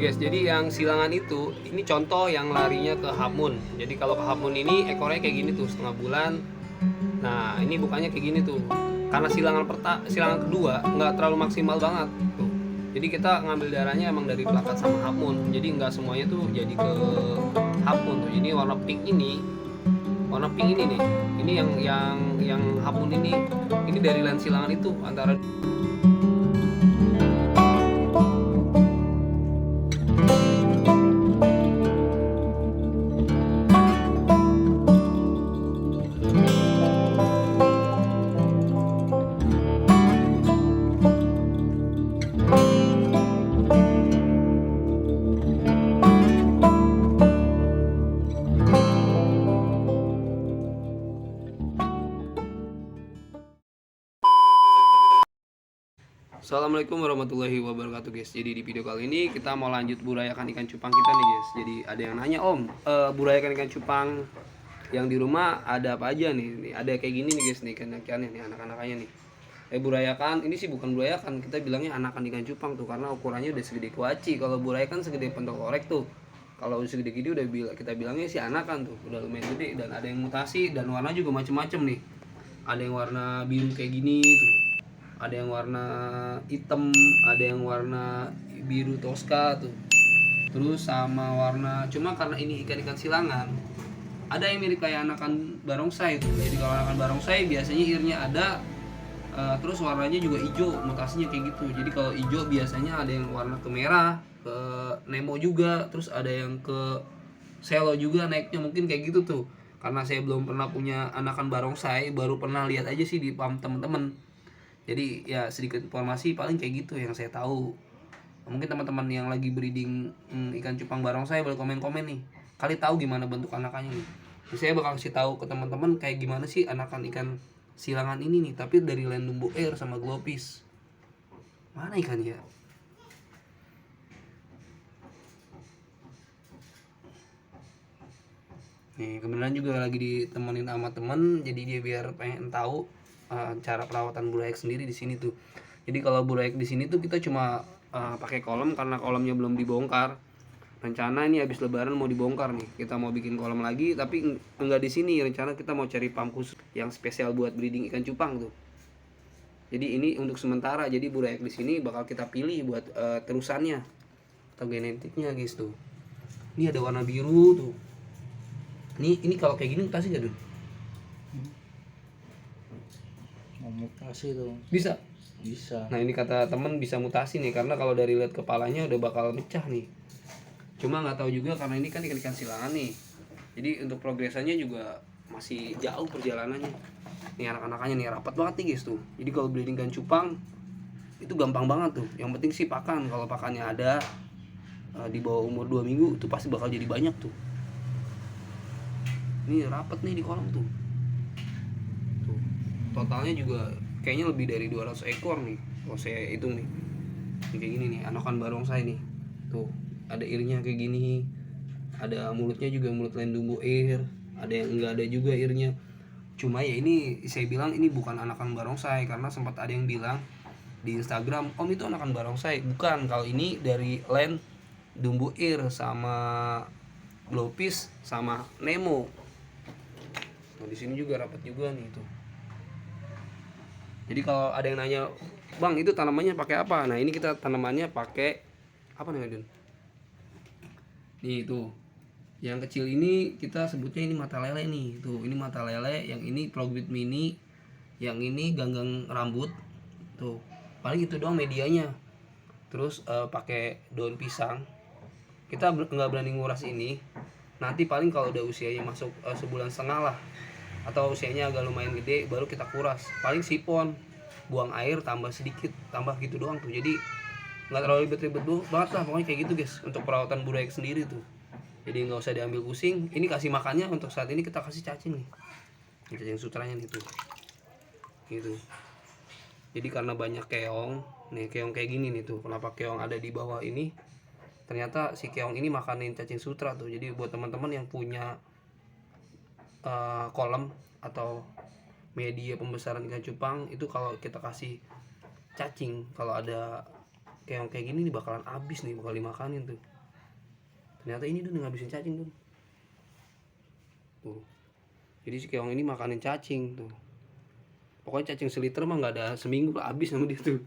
guys, jadi yang silangan itu, ini contoh yang larinya ke Hamun. Jadi kalau ke Hamun ini ekornya kayak gini tuh, setengah bulan. Nah ini bukannya kayak gini tuh, karena silangan kedua nggak terlalu maksimal banget tuh. Jadi kita ngambil darahnya emang dari pelakat sama Hamun. Jadi nggak semuanya tuh jadi ke Hamun tuh. Jadi warna pink ini nih, ini yang Hamun ini dari lain silangan itu antara. Assalamualaikum warahmatullahi wabarakatuh guys. Jadi di video kali ini kita mau lanjut burayakan ikan cupang kita nih guys. Jadi ada yang nanya, Om, burayakan ikan cupang yang di rumah ada apa aja nih? Nih ada kayak gini nih guys nih, ikan-ikannya nih, anak-anakannya nih. Burayakan ini sih bukan burayakan, kita bilangnya anakan ikan cupang tuh karena ukurannya udah segede kuaci. Kalau burayakan segede pentol korek tuh. Kalau segede gini udah kita bilangnya sih anakan tuh, udah lumayan gede. Dan ada yang mutasi dan warna juga macem-macem nih. Ada yang warna biru kayak gini tuh, ada yang warna hitam, ada yang warna biru toska tuh, terus sama warna, cuma karena ini ikan-ikan silangan ada yang mirip kayak anakan barongsai tuh. Jadi kalau anakan barongsai biasanya earnya ada, terus warnanya juga hijau, mutasinya kayak gitu. Jadi kalau hijau biasanya ada yang warna ke merah, ke Nemo juga, terus ada yang ke selo juga naiknya, mungkin kayak gitu tuh. Karena saya belum pernah punya anakan barongsai, baru pernah lihat aja sih di farm temen-temen. Jadi ya sedikit informasi paling kayak gitu yang saya tahu. Mungkin teman-teman yang lagi breeding ikan cupang barongsai boleh komen-komen nih. Kali tahu gimana bentuk anakannya nih. Jadi saya bakal kasih tahu ke teman-teman kayak gimana sih anakan ikan silangan ini nih, tapi dari land dumbo air sama glowfish. Mana ikannya? Nih, kebetulan juga lagi ditemenin sama temen, jadi dia biar pengen tahu cara perawatan burayak sendiri di sini tuh. Jadi kalau burayak di sini tuh kita cuma pakai kolam karena kolamnya belum dibongkar. Rencana ini habis lebaran mau dibongkar nih. Kita mau bikin kolam lagi tapi enggak di sini. Rencana kita mau cari pam khusus yang spesial buat breeding ikan cupang tuh. Jadi ini untuk sementara. Jadi burayak di sini bakal kita pilih buat terusannya atau genetiknya guys tuh. Ini ada warna biru tuh. Ini kalau kayak gini mutasi gak, Dun? Mau mutasi tuh Bisa. bisa. Nah ini kata temen bisa mutasi nih, karena kalau dari lihat kepalanya udah bakal pecah nih. Cuma nggak tahu juga karena ini kan ikan silangan nih. Jadi untuk progresannya juga masih jauh perjalanannya. Nih anak-anakannya nih rapat banget nih guys tuh. Jadi kalau breeding ikan cupang itu gampang banget tuh. Yang penting sih pakan. Kalau pakannya ada di bawah umur 2 minggu itu pasti bakal jadi banyak tuh. Ini rapat nih di kolam tuh. Tuh. Totalnya juga kayaknya lebih dari 200 ekor nih kalau saya hitung nih. Ini kayak gini nih anakan barongsai nih. Tuh, ada earnya kayak gini. Ada mulutnya juga mulut land dumbo air. Ada yang enggak ada juga earnya. Cuma ya ini saya bilang ini bukan anakan barongsai karena sempat ada yang bilang di Instagram, "Om itu anakan barongsai." Bukan, kalau ini dari land dumbo air sama glowfish sama Nemo. Nah, di sini juga rapat juga nih tuh. Jadi kalau ada yang nanya, "Bang, itu tanamannya pakai apa?" Nah, ini kita tanamannya pakai apa namanya, Dun? Nih tuh. Yang kecil ini kita sebutnya ini mata lele nih. Tuh, ini mata lele, yang ini progbit mini, yang ini ganggang rambut. Tuh. Paling itu doang medianya. Terus pakai daun pisang. Kita nggak berani nguras ini. Nanti paling kalau udah usianya masuk sebulan setengah lah, atau usianya agak lumayan gede, baru kita kuras. Paling sipon, buang air tambah sedikit, tambah gitu doang tuh. Jadi nggak terlalu ribet-ribet banget lah pokoknya kayak gitu guys untuk perawatan burayak sendiri tuh. Jadi nggak usah diambil pusing. Ini kasih makannya untuk saat ini kita kasih cacing nih, cacing sutranya nih tuh gitu. Jadi karena banyak keong nih, keong kayak gini nih tuh, kenapa keong ada di bawah ini, ternyata si keong ini makanin cacing sutra tuh. Jadi buat teman-teman yang punya kolam atau media pembesaran ikan cupang itu, kalau kita kasih cacing, kalau ada keong kayak gini nih bakalan habis nih, bakal dimakanin tuh. Ternyata ini Dun ngabisin cacing Dun. Tuh. Jadi si keong ini makanin cacing tuh. Pokoknya cacing seliter mah nggak ada seminggu lah habis sama dia tuh.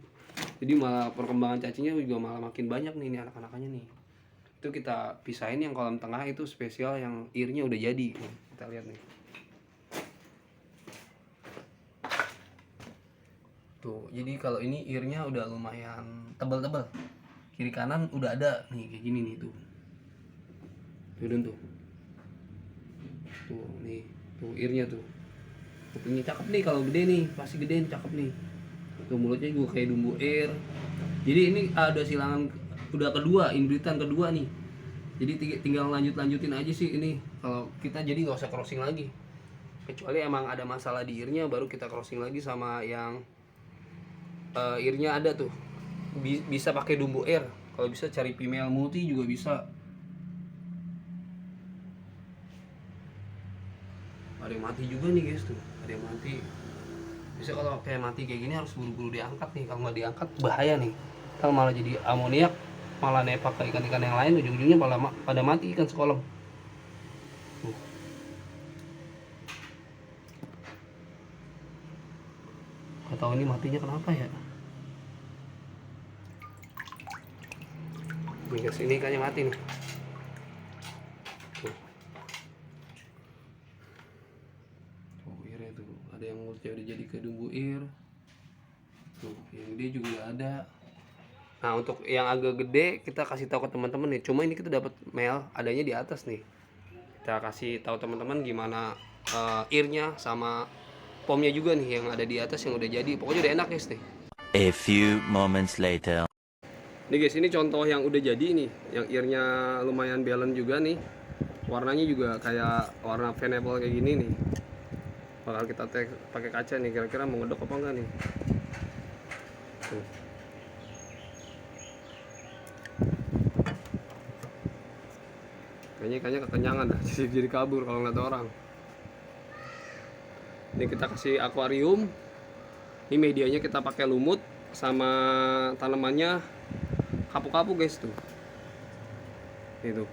Jadi malah perkembangan cacingnya juga malah makin banyak nih ini anak-anakannya nih. Itu kita pisahin yang kolam tengah itu spesial yang earnya udah jadi. Nih, kita lihat nih. Tuh, jadi kalau ini earnya udah lumayan tebal-tebal. Kiri kanan udah ada nih kayak gini nih tuh. Tuh Dun tuh. Tuh nih, tuh earnya tuh. Kupingnya cakep nih kalau gede nih, pasti gede nih, cakep nih. Tuh mulutnya juga kayak dumbo air. Jadi ini ada silangan udah kedua, inbreedan kedua nih. Jadi tinggal lanjutin aja sih ini. Kalau kita jadi nggak usah crossing lagi. Kecuali emang ada masalah di earnya baru kita crossing lagi sama yang earnya ada tuh. Bisa pakai dumbo air. Kalau bisa cari female multi juga bisa. Ada yang mati juga nih guys tuh, ada yang mati. Bisa kalau kayak mati kayak gini harus buru-buru diangkat nih, kalau nggak diangkat bahaya nih. Kalau malah jadi amoniak, malah nepak ke ikan-ikan yang lain, ujung-ujungnya pada mati ikan sekolah. Gak tahu ini matinya kenapa ya. Nih guys, ini ikannya mati nih. Ada yang mulutnya udah jadi ke dumbu air. Tuh, yang gede juga ada. Nah, untuk yang agak gede kita kasih tahu ke teman-teman nih. Cuma ini kita dapat male adanya di atas nih. Kita kasih tahu teman-teman gimana earnya sama pomnya juga nih yang ada di atas yang udah jadi. Pokoknya udah enak guys nih. A few moments later. Nih guys, ini contoh yang udah jadi nih. Yang earnya lumayan balance juga nih. Warnanya juga kayak warna pineapple kayak gini nih. Bakal kita tek pakai kaca nih, kira-kira mau ngedok apa enggak nih. Tuh. Kayaknya ikannya kekenyangan dah, jadi kabur kalau ngeliat orang. Ini kita kasih akuarium. Ini medianya kita pakai lumut sama tanamannya kapu-kapu guys tuh. Itu.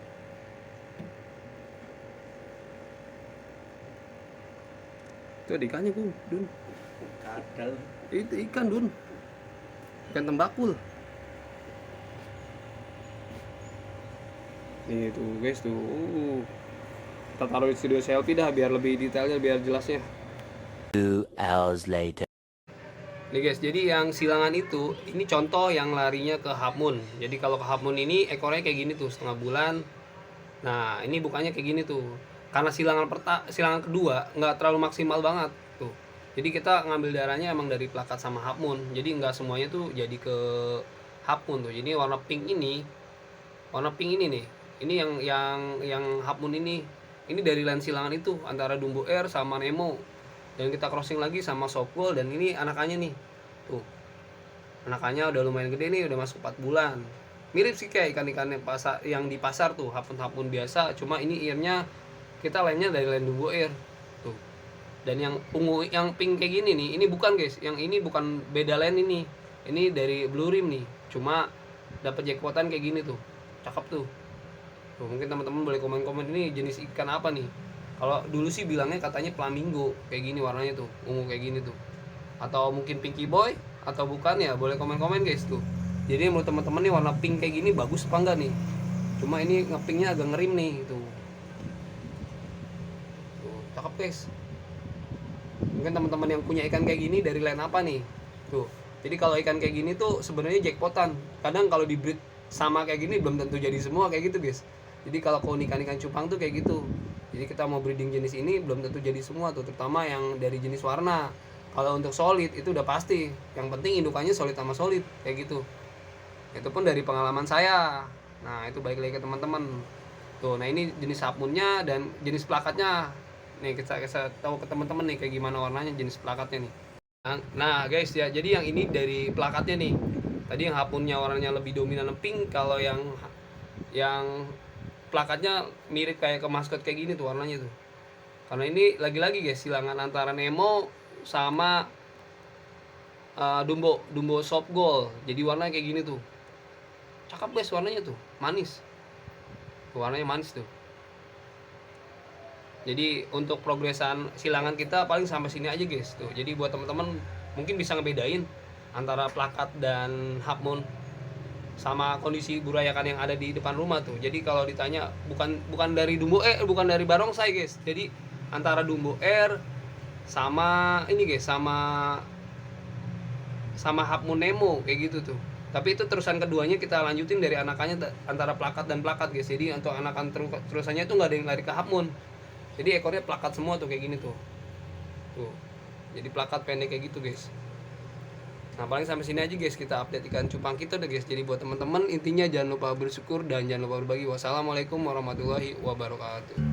Itu ada ikannya Dun. Kadal. Itu ikan Dun. Ikan tembakul. Nih tuh guys tuh. Kita taruh di studio selfie dah biar lebih detailnya, biar jelasnya. 2 hours later. Nih guys, jadi yang silangan itu, ini contoh yang larinya ke half moon. Jadi kalau ke half moon ini ekornya kayak gini tuh, setengah bulan. Nah, ini bukannya kayak gini tuh. Karena silangan kedua nggak terlalu maksimal banget tuh. Jadi kita ngambil darahnya emang dari plakat sama half moon. Jadi nggak semuanya tuh jadi ke half moon tuh. Jadi warna pink ini nih. Ini yang half moon ini dari line silangan itu antara dumbo air sama Nemo. Dan kita crossing lagi sama softball dan ini anakannya nih. Tuh. Anakannya udah lumayan gede nih, udah masuk 4 bulan. Mirip sih kayak ikan-ikan yang di pasar tuh, hapun-hapun biasa, cuma ini earnya kita lainnya dari line dumbo air. Tuh. Dan yang ungu, yang pink kayak gini nih, ini bukan guys, yang ini bukan beda line ini. Ini dari blue rim nih. Cuma dapat jackpotan kayak gini tuh. Cakep tuh. Tuh, mungkin teman-teman boleh komen-komen ini jenis ikan apa nih. Kalau dulu sih bilangnya katanya flamingo, kayak gini warnanya tuh, ungu kayak gini tuh. Atau mungkin pinky boy atau bukan ya, boleh komen-komen guys tuh. Jadi menurut teman-teman nih warna pink kayak gini bagus apa enggak nih? Cuma ini ngepinknya agak ngerim nih tuh. Tuh, cakep guys. Mungkin teman-teman yang punya ikan kayak gini dari line apa nih? Tuh. Jadi kalau ikan kayak gini tuh sebenarnya jackpotan. Kadang kalau di breed sama kayak gini belum tentu jadi semua kayak gitu guys. Jadi kalau keunikan ikan cupang tuh kayak gitu. Jadi kita mau breeding jenis ini belum tentu jadi semua tuh, terutama yang dari jenis warna. Kalau untuk solid itu udah pasti. Yang penting indukannya solid sama solid kayak gitu. Itu pun dari pengalaman saya. Nah, itu balik lagi ke teman-teman. Tuh, nah ini jenis sabunnya dan jenis plakatnya. Nih kita tahu ke teman-teman nih kayak gimana warnanya, jenis plakatnya nih. Nah, guys ya, jadi yang ini dari plakatnya nih. Tadi yang hapunnya warnanya lebih dominan pink, kalau yang plakatnya mirip kayak ke maskot kayak gini tuh warnanya tuh. Karena ini lagi-lagi guys silangan antara Nemo sama Dumbo soft gold. Jadi warnanya kayak gini tuh. Cakep guys warnanya tuh, manis. warnanya manis tuh. Jadi untuk progresan silangan kita paling sampai sini aja guys tuh. Jadi buat teman-teman mungkin bisa ngebedain antara plakat dan half moon sama kondisi burayakan yang ada di depan rumah tuh. Jadi kalau ditanya bukan dari Dumbo bukan dari barongsai guys. Jadi antara Dumbo Air sama ini guys, sama half moon Nemo kayak gitu tuh. Tapi itu terusan keduanya kita lanjutin dari anakannya antara plakat dan plakat guys. Jadi untuk anakan terusannya itu nggak ada yang lari ke half moon. Jadi ekornya plakat semua tuh kayak gini tuh. Tuh. Jadi plakat pendek kayak gitu, guys. Nah, paling sampai sini aja guys kita update ikan cupang kita udah guys. Jadi buat teman-teman intinya jangan lupa bersyukur dan jangan lupa berbagi. Wassalamualaikum warahmatullahi wabarakatuh.